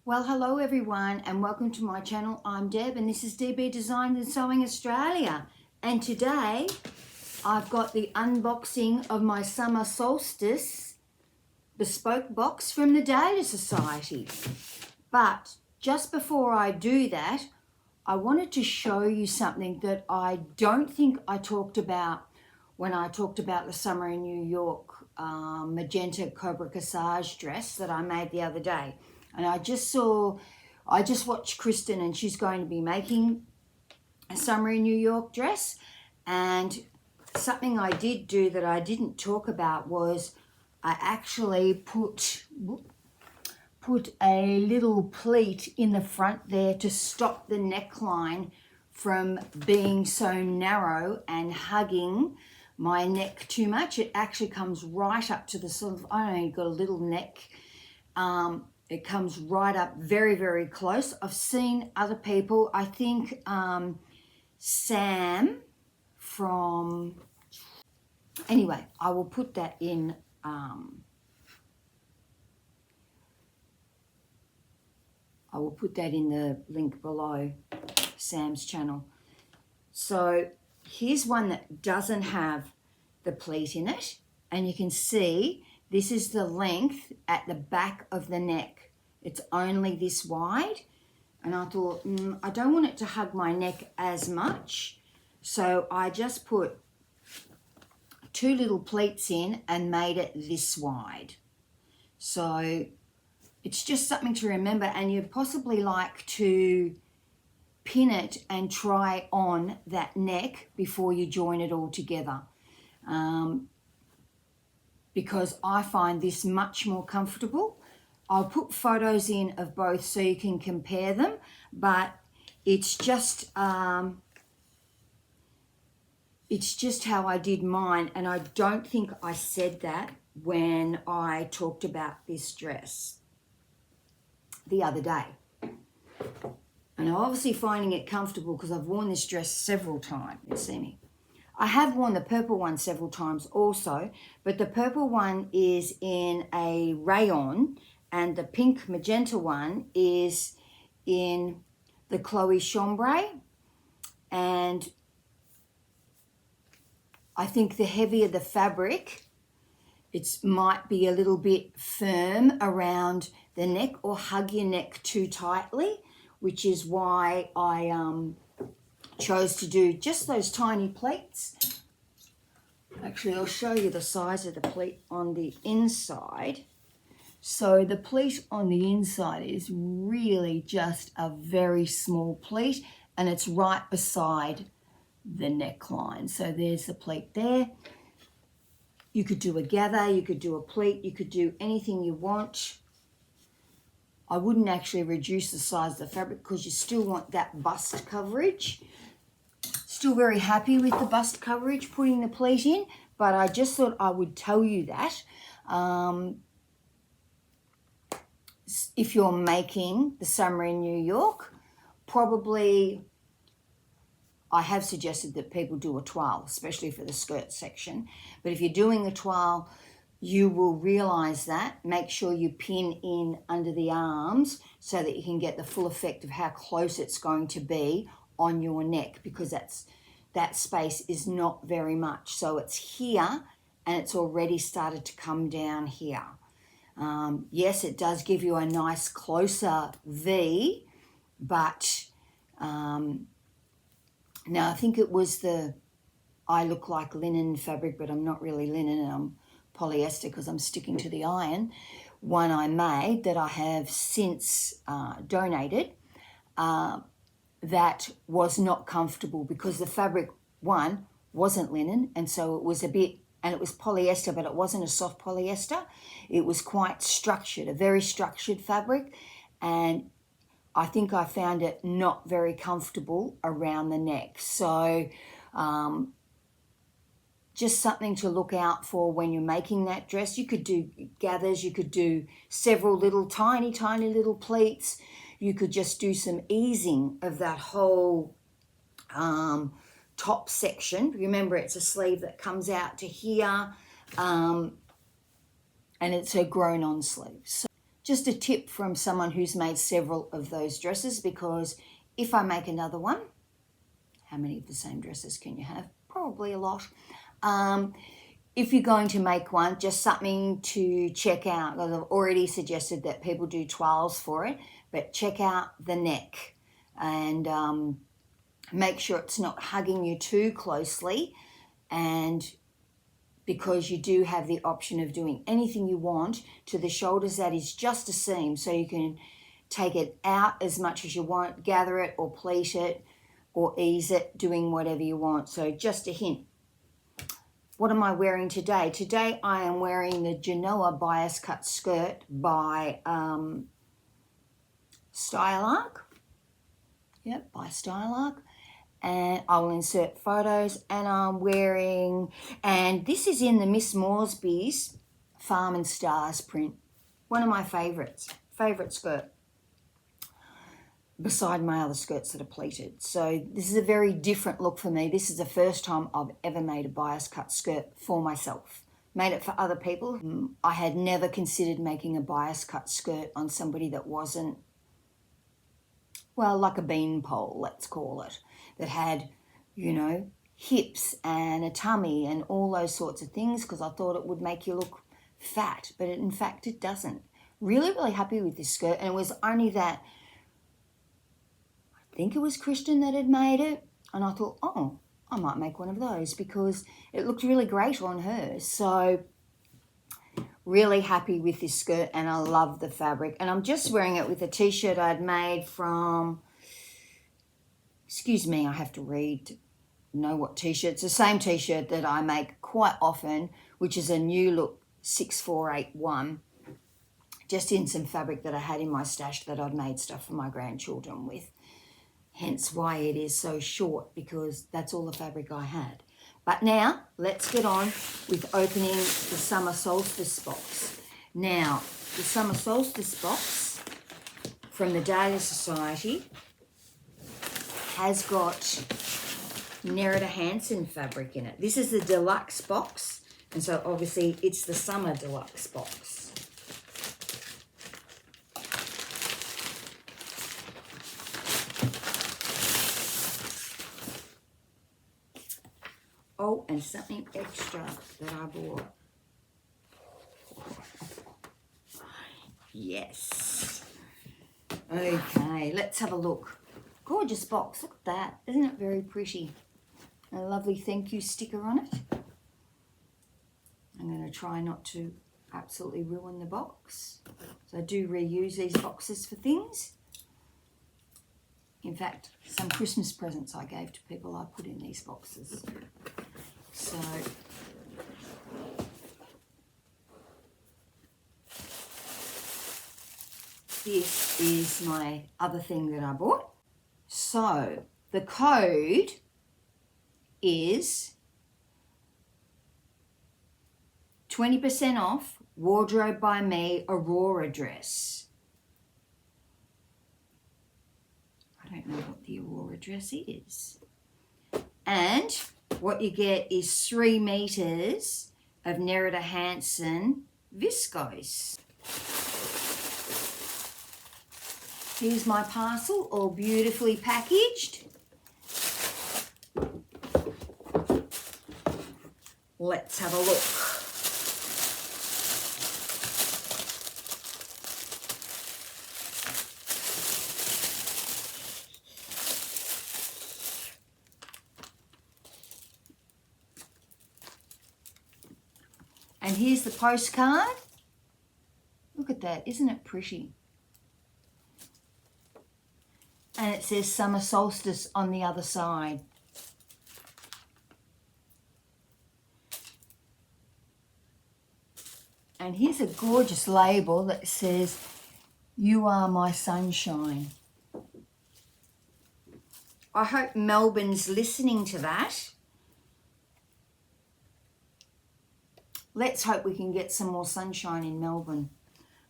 Well, hello everyone and welcome to my channel. I'm Deb and this is DB Designs and Sewing Australia. And today I've got the unboxing of my Summer Solstice Bespoke box from the Dahlia Sewciety. But just before I do that, I wanted to show you something that I don't think I talked about when I talked about the Summer in New York magenta Cobra Corsage dress that I made the other day. And I just watched Kristen and she's going to be making a Summer in New York dress. And something I did do that I didn't talk about was I actually put a little pleat in the front there to stop the neckline from being so narrow and hugging my neck too much. It actually comes right up to the sort of, I don't know, you've got a little neck. It comes right up very, very close. I've seen other people, I think Sam from, anyway, I will put that in, I will put that in the link below, Sam's channel. So here's one that doesn't have the pleat in it, and you can see this is the length at the back of the neck. It's only this wide. And I thought, I don't want it to hug my neck as much. So I just put two little pleats in and made it this wide. So it's just something to remember. And you'd possibly like to pin it and try on that neck before you join it all together. Because I find this much more comfortable. I'll put photos in of both so you can compare them, but it's just how I did mine, and I don't think I said that when I talked about this dress the other day. And I'm obviously finding it comfortable because I've worn this dress several times. You see me. I have worn the purple one several times also, but the purple one is in a rayon and the pink magenta one is in the Chloe chambray. And I think the heavier the fabric, it might be a little bit firm around the neck or hug your neck too tightly, which is why I chose to do just those tiny pleats. Actually, I'll show you the size of the pleat on the inside. So the pleat on the inside is really just a very small pleat, and it's right beside the neckline. So there's the pleat there. You could do a gather, you could do a pleat, you could do anything you want. I wouldn't actually reduce the size of the fabric because you still want that bust coverage. Still very happy with the bust coverage, putting the pleat in, but I just thought I would tell you that. If you're making the Summer in New York, probably I have suggested that people do a toile, especially for the skirt section. But if you're doing a toile, you will realize that. Make sure you pin in under the arms so that you can get the full effect of how close it's going to be on your neck, because that space is not very much. So it's here and it's already started to come down here. Yes, it does give you a nice closer V, but now I think it was I look like linen fabric, but I'm not really linen, and I'm polyester because I'm sticking to the iron, one I made that I have since donated, that was not comfortable because the fabric one wasn't linen, and so it was a bit, and it was polyester, but it wasn't a soft polyester. It was quite structured, a very structured fabric, and I think I found it not very comfortable around the neck. So just something to look out for when you're making that dress. You could do gathers, you could do several little tiny little pleats. You could just do some easing of that whole top section. Remember, it's a sleeve that comes out to here, and it's a grown-on sleeve. Just a tip from someone who's made several of those dresses, because if I make another one, how many of the same dresses can you have? Probably a lot. If you're going to make one, just something to check out. I've already suggested that people do toiles for it, but check out the neck and make sure it's not hugging you too closely, and because you do have the option of doing anything you want to the shoulders. That is just a seam, so you can take it out as much as you want, gather it or pleat it or ease it, doing whatever you want. So just a hint. What am I wearing today? Today I am wearing the Genoa bias cut skirt by Style Arc. Yep, by Style Arc. And I'll insert photos, and I'm wearing, and this is in the Miss Moresby's Farm and Stars print. One of my favourite skirt, beside my other skirts that are pleated. So this is a very different look for me. This is the first time I've ever made a bias cut skirt for myself. Made it for other people. I had never considered making a bias cut skirt on somebody that wasn't, well, like a beanpole, let's call it, that had, you know, hips and a tummy and all those sorts of things, because I thought it would make you look fat, but in fact it doesn't. Really, really happy with this skirt, and it was only that, I think it was Kristen that had made it, and I thought, oh, I might make one of those because it looked really great on her. So really happy with this skirt, and I love the fabric. And I'm just wearing it with a t-shirt I'd made from, excuse me, I have to know what t-shirt. It's the same t-shirt that I make quite often, which is a New Look 6481, just in some fabric that I had in my stash that I'd made stuff for my grandchildren with. Hence why it is so short, because that's all the fabric I had. But now, let's get on with opening the Summer Solstice box. Now, the Summer Solstice box from the Dahlia Sewciety has got Nerida Hansen fabric in it. This is the deluxe box, and so obviously it's the Summer Deluxe box. Oh, and something extra that I bought. Yes. Okay, let's have a look. Gorgeous box, look at that. Isn't it very pretty? A lovely thank you sticker on it. I'm going to try not to absolutely ruin the box. So I do reuse these boxes for things. In fact, some Christmas presents I gave to people I put in these boxes. So this is my other thing that I bought. So the code is 20% off Wardrobe by Me Aurora dress. I don't know what the Aurora dress is. And what you get is 3 meters of Nerida Hansen viscose. Here's my parcel, all beautifully packaged. Let's have a look. And here's the postcard. Look at that, isn't it pretty? And it says Summer Solstice on the other side. And here's a gorgeous label that says, "You are my sunshine." I hope Melbourne's listening to that. Let's hope we can get some more sunshine in Melbourne.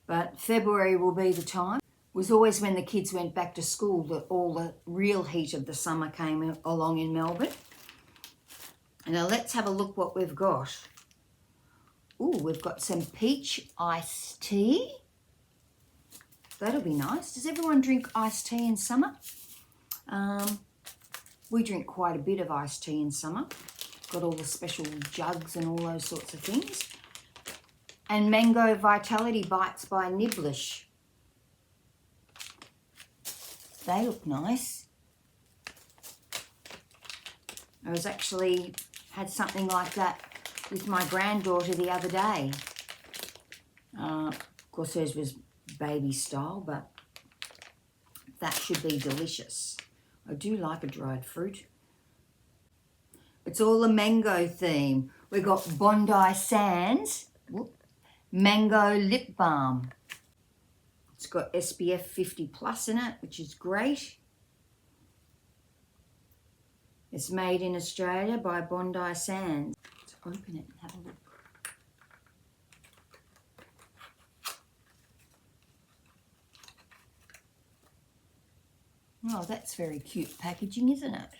But February will be the time. It was always when the kids went back to school that all the real heat of the summer came along in Melbourne. And now let's have a look what we've got. Ooh, we've got some peach iced tea. that'll be nice. Does everyone drink iced tea in summer? We drink quite a bit of iced tea in summer. Got all the special jugs and all those sorts of things. And Mango Vitality Bites by Nibblish. They look nice. I was actually had something like that with my granddaughter the other day. Of course, hers was baby style, but that should be delicious. I do like a dried fruit. It's all a mango theme. We've got Bondi Sands, Mango Lip Balm. It's got SPF 50 plus in it, which is great. It's made in Australia by Bondi Sands. Let's open it and have a look. Oh, that's very cute packaging, isn't it?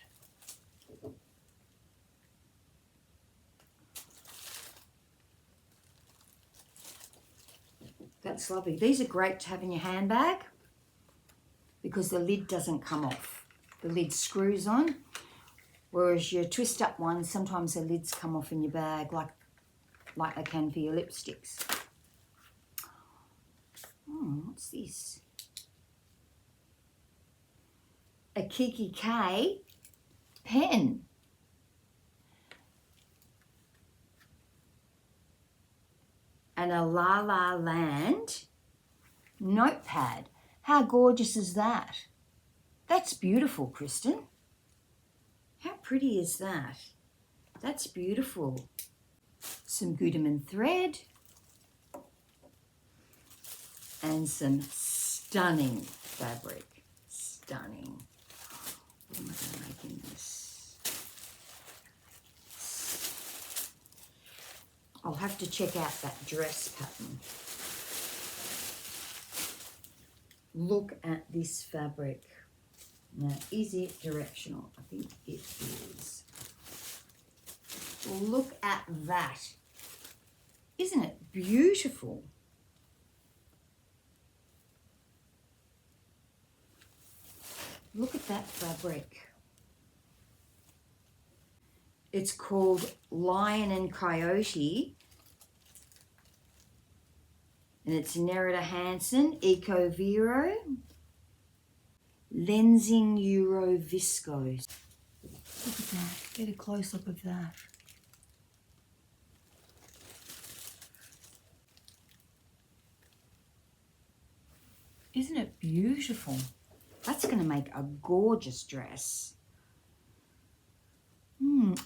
That's lovely. These are great to have in your handbag because the lid doesn't come off. The lid screws on, whereas your twist up ones, sometimes the lids come off in your bag like they can for your lipsticks. Oh, what's this? A Kiki K pen. And a La La Land notepad. How gorgeous is that? That's beautiful, Kristen. How pretty is that? That's beautiful. Some Gutermann thread. And some stunning fabric. Stunning. What am I going to make in this? I'll have to check out that dress pattern. Look at this fabric. Now, is it directional? I think it is. Look at that. Isn't it beautiful? Look at that fabric. It's called Lion and Coyote. And it's Nerida Hansen, Eco Vero, Lensing Euro Viscose. Look at that. Get a close-up of that. Isn't it beautiful? That's going to make a gorgeous dress.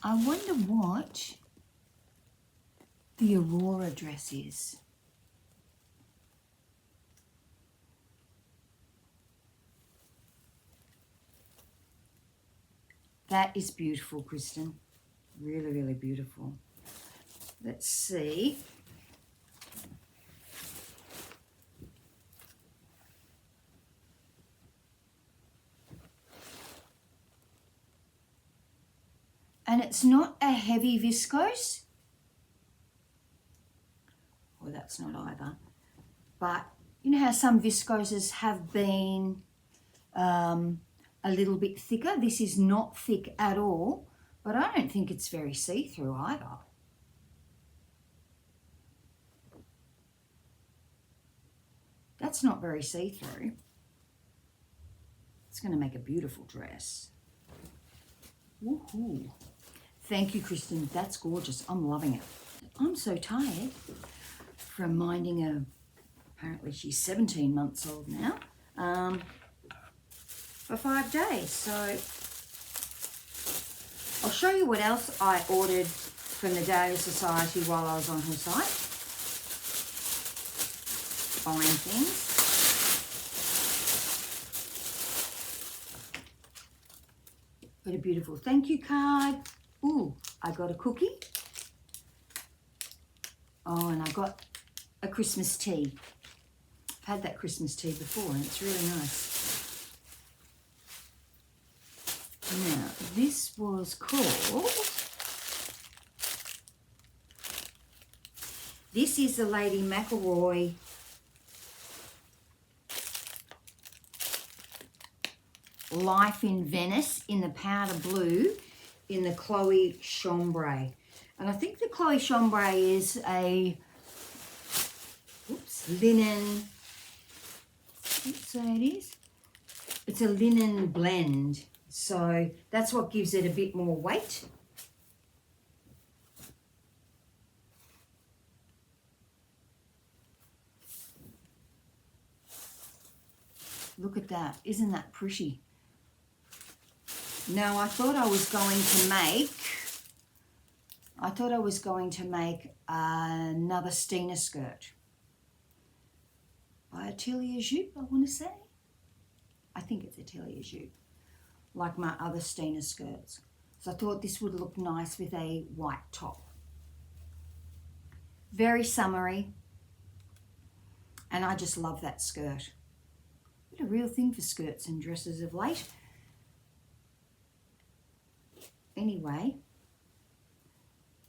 I wonder what the Aurora dress is. That is beautiful, Kristen. Really, really beautiful. Let's see. And it's not a heavy viscose. Well, that's not either. But you know how some viscoses have been a little bit thicker? This is not thick at all, but I don't think it's very see-through either. That's not very see-through. It's going to make a beautiful dress. Woohoo. Thank you, Kristen. That's gorgeous. I'm loving it. I'm so tired from minding her. Apparently she's 17 months old now. For 5 days. So I'll show you what else I ordered from the Dahlia Sewciety while I was on her site. Buying things. Got a beautiful thank you card. Ooh, I got a cookie. Oh, and I got a Christmas tea. I've had that Christmas tea before and it's really nice. Now, this was called, this is the Lady McElroy Life in Venice in the powder blue in the Chloe Chambray. And I think the Chloe Chambray is a linen, so it is. It's a linen blend. So that's what gives it a bit more weight. Look at that. Isn't that pretty? Now, I thought I was going to make another Stina skirt by Atelier Jupe, I want to say. I think it's Atelier Jupe, like my other Stina skirts. So I thought this would look nice with a white top. Very summery. And I just love that skirt. A real thing for skirts and dresses of late. Anyway,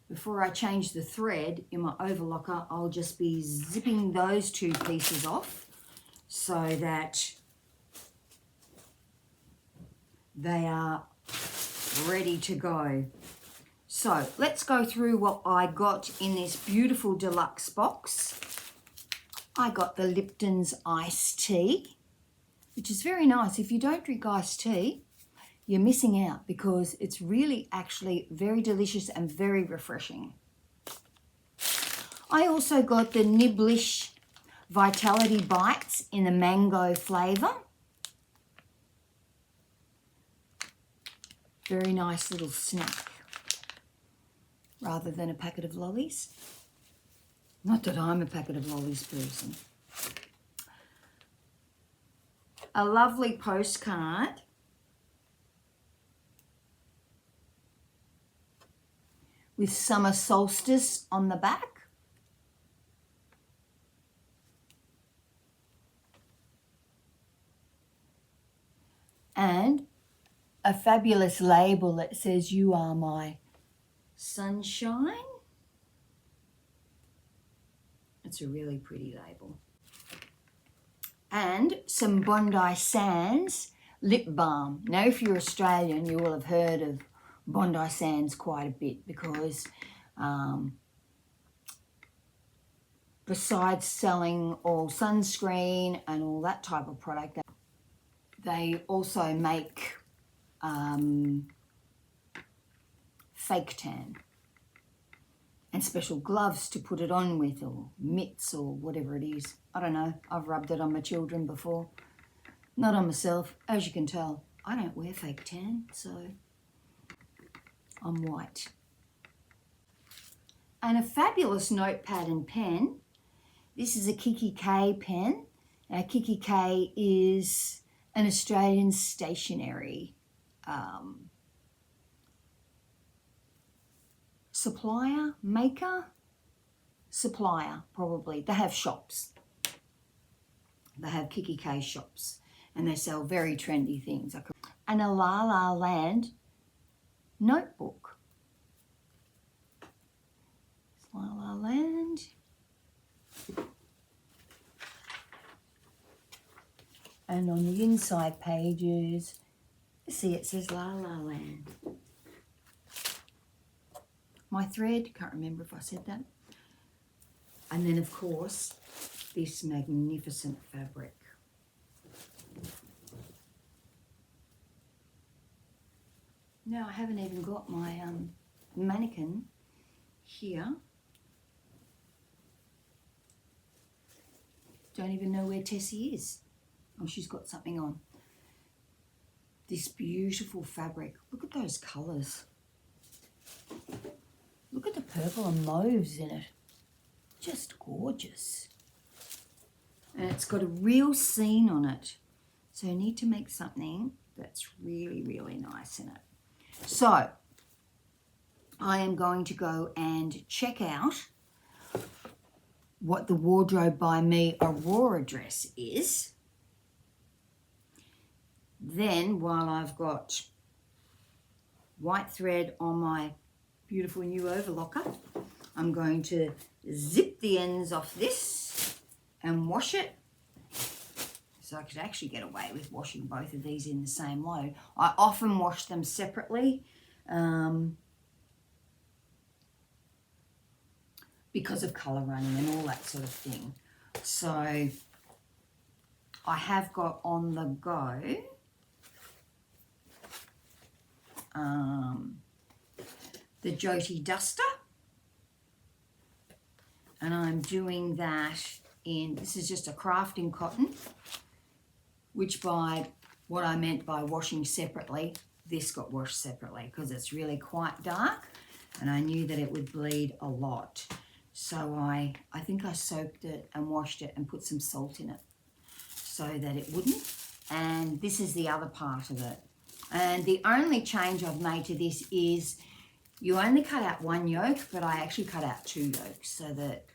before I change the thread in my overlocker, I'll just be zipping those two pieces off so that they are ready to go. So let's go through what I got in this beautiful deluxe box. I got the Lipton's iced tea, which is very nice. If you don't drink iced tea, you're missing out because it's really actually very delicious and very refreshing. I also got the Nibblish Vitality Bites in the mango flavour. Very nice little snack rather than a packet of lollies. Not that I'm a packet of lollies person. A lovely postcard with Summer Solstice on the back. And a fabulous label that says, "You are my sunshine." It's a really pretty label. And some Bondi Sands lip balm. Now, if you're Australian, you will have heard of Bondi Sands quite a bit because besides selling all sunscreen and all that type of product, they also make fake tan and special gloves to put it on with, or mitts or whatever it is. I don't know. I've rubbed it on my children before. Not on myself. As you can tell, I don't wear fake tan, so I'm white. And a fabulous notepad and pen. This is a Kiki K pen. Now, Kiki K is an Australian stationery supplier, probably. They have shops. They have Kiki K shops and they sell very trendy things. And a La La Land notebook. La La Land. And on the inside pages, see, it says La La Land. My thread, can't remember if I said that. And then, of course, this magnificent fabric. Now, I haven't even got my mannequin here. Don't even know where Tessie is. Oh, she's got something on. This beautiful fabric. Look at those colours. Look at the purple and mauves in it. Just gorgeous. And it's got a real scene on it. So you need to make something that's really, really nice in it. So I am going to go and check out what the Wardrobe by Me Aurora dress is. Then, while I've got white thread on my beautiful new overlocker, I'm going to zip the ends off this and wash it So I could actually get away with washing both of these in the same load. I often wash them separately because of colour running and all that sort of thing. So I have got on the go the Joti duster, and I'm doing that in, this is just a crafting cotton, which by what I meant by washing separately, this got washed separately because it's really quite dark and I knew that it would bleed a lot. So I think I soaked it and washed it and put some salt in it so that it wouldn't. And this is the other part of it. And the only change I've made to this is you only cut out one yoke, but I actually cut out 2 yokes so that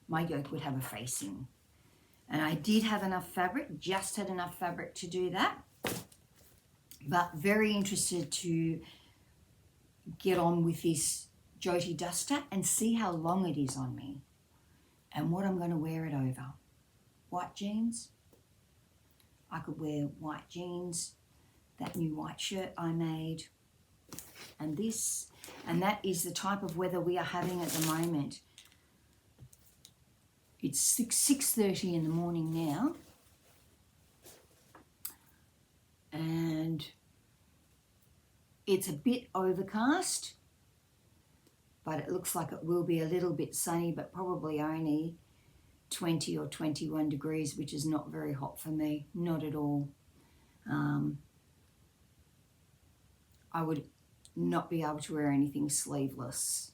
my yoke would have a facing. And I did have enough fabric, just had enough fabric to do that. But very interested to get on with this Joti duster and see how long it is on me and what I'm going to wear it over. White jeans. I could wear white jeans, that new white shirt I made, and this. And that is the type of weather we are having at the moment. It's 6:30 in the morning now, and it's a bit overcast, but it looks like it will be a little bit sunny, but probably only 20 or 21 degrees, which is not very hot for me, not at all. I would not be able to wear anything sleeveless.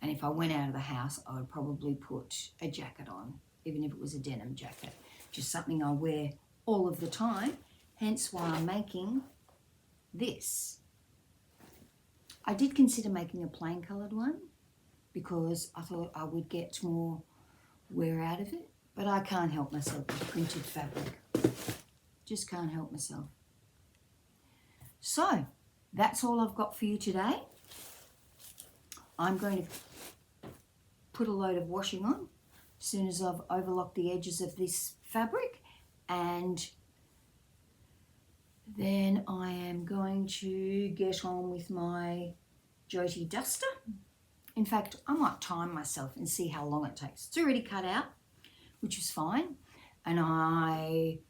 And if I went out of the house, I would probably put a jacket on, even if it was a denim jacket. Just something I wear all of the time, hence why I'm making this. I did consider making a plain coloured one because I thought I would get more wear out of it, but I can't help myself with printed fabric. Just can't help myself. So, that's all I've got for you today. I'm going to put a load of washing on as soon as I've overlocked the edges of this fabric, and then I am going to get on with my Joti duster. In fact, I might time myself and see how long it takes. It's already cut out, which is fine, and I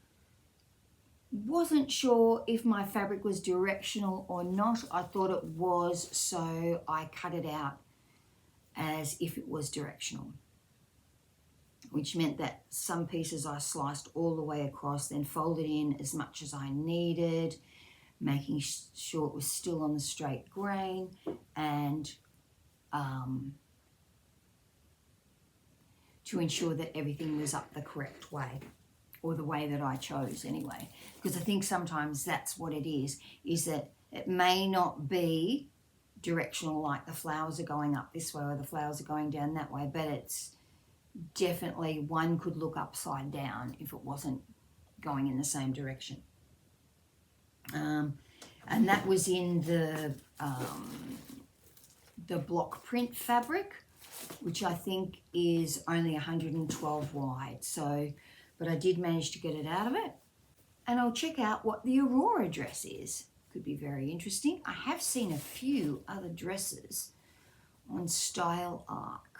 wasn't sure if my fabric was directional or not. I thought it was, so I cut it out as if it was directional, which meant that some pieces I sliced all the way across, then folded in as much as I needed, making sure it was still on the straight grain, and to ensure that everything was up the correct way, or the way that I chose anyway. Because I think sometimes that's what it is that it may not be directional, like the flowers are going up this way or the flowers are going down that way, but it's definitely, one could look upside down if it wasn't going in the same direction. And that was in the block print fabric, which I think is only 112 wide. So, but I did manage to get it out of it. And I'll check out what the Aurora dress is. Could be very interesting. I have seen a few other dresses on Style Arc.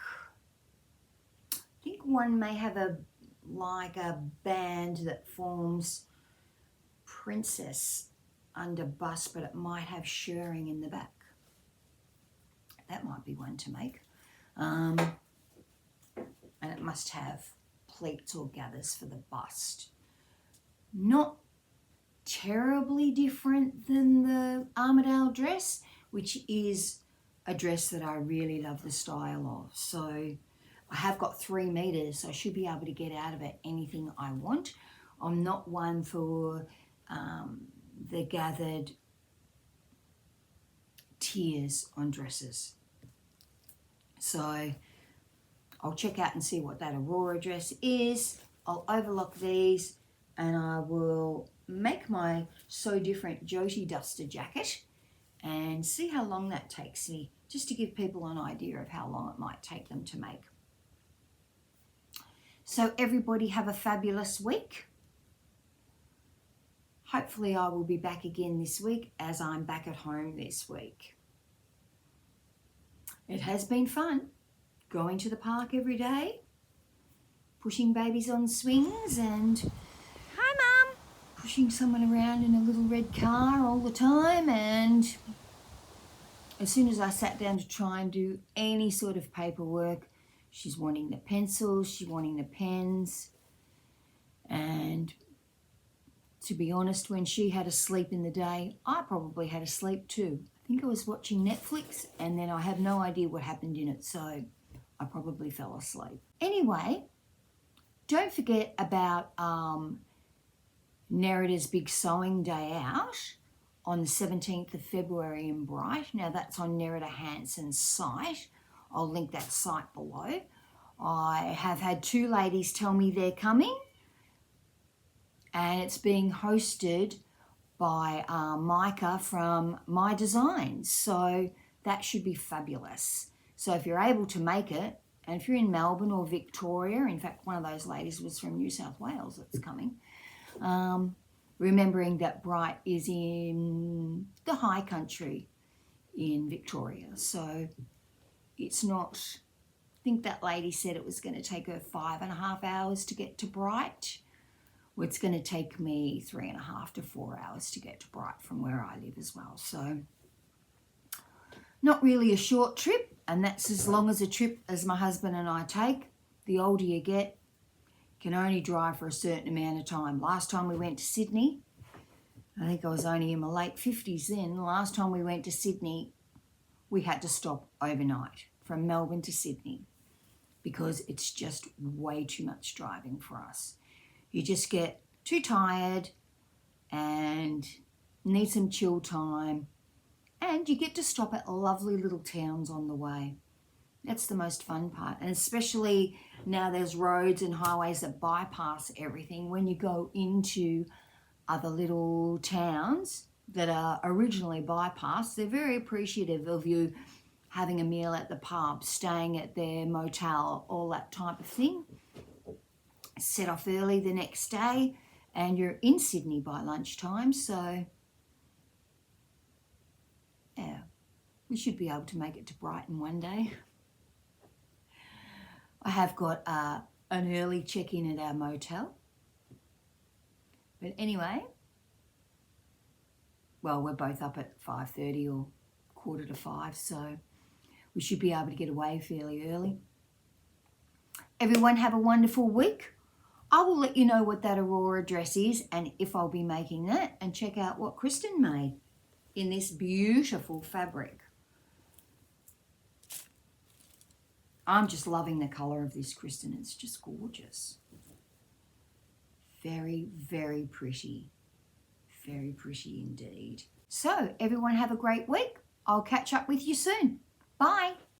I think one may have a band that forms princess under bust, but it might have shirring in the back. That might be one to make. And it must have pleats or gathers for the bust. Not terribly different than the Armadale dress, which is a dress that I really love the style of. So I have got 3 meters, so I should be able to get out of it anything I want. I'm not one for the gathered tiers on dresses. So I'll check out and see what that Aurora dress is. I'll overlock these and I will make my So Different Joti duster jacket and see how long that takes me, just to give people an idea of how long it might take them to make. So everybody have a fabulous week. hopefully I will be back again this week, as I'm back at home this week. It has been fun going to the park every day, pushing babies on swings and Hi, Mum. pushing someone around in a little red car all the time. And as soon as I sat down to try and do any sort of paperwork, she's wanting the pencils, she's wanting the pens. And to be honest, when she had a sleep in the day, I probably had a sleep too. I think I was watching Netflix and then I have no idea what happened in it, so I probably fell asleep. Anyway, don't forget about Nerida's Big Sewing Day Out on the 17th of February in Bright. Now that's on Nerida Hanson's site. I'll link that site below. I have had 2 ladies tell me they're coming, and it's being hosted by Micah from My Designs, so that should be fabulous. So if you're able to make it, and if you're in Melbourne or Victoria, in fact one of those ladies was from New South Wales that's coming, remembering that Bright is in the high country in Victoria, so it's not, I think that lady said it was going to take her 5.5 hours to get to Bright. Well, it's going to take me 3.5 to 4 hours to get to Bright from where I live as well. So not really a short trip, and that's as long as a trip as my husband and I take. The older you get, you can only drive for a certain amount of time. Last time we went to Sydney, I think I was only in my late 50s then. The last time we went to Sydney, we had to stop overnight from Melbourne to Sydney because it's just way too much driving for us. You just get too tired and need some chill time, and you get to stop at lovely little towns on the way. That's the most fun part, and especially now there's roads and highways that bypass everything. When you go into other little towns that are originally bypassed, they're very appreciative of you having a meal at the pub, staying at their motel, all that type of thing. Set off early the next day and you're in Sydney by lunchtime, so yeah, we should be able to make it to Brighton one day. I have got an early check-in at our motel, but anyway, well, we're both up at 5:30 or 4:45, so we should be able to get away fairly early. Everyone have a wonderful week. I will let you know what that Aurora dress is and if I'll be making that, and check out what Kristen made in this beautiful fabric. I'm just loving the colour of this, Kristen. It's just gorgeous. Very, very pretty. Very pretty indeed. So everyone have a great week. I'll catch up with you soon. Bye.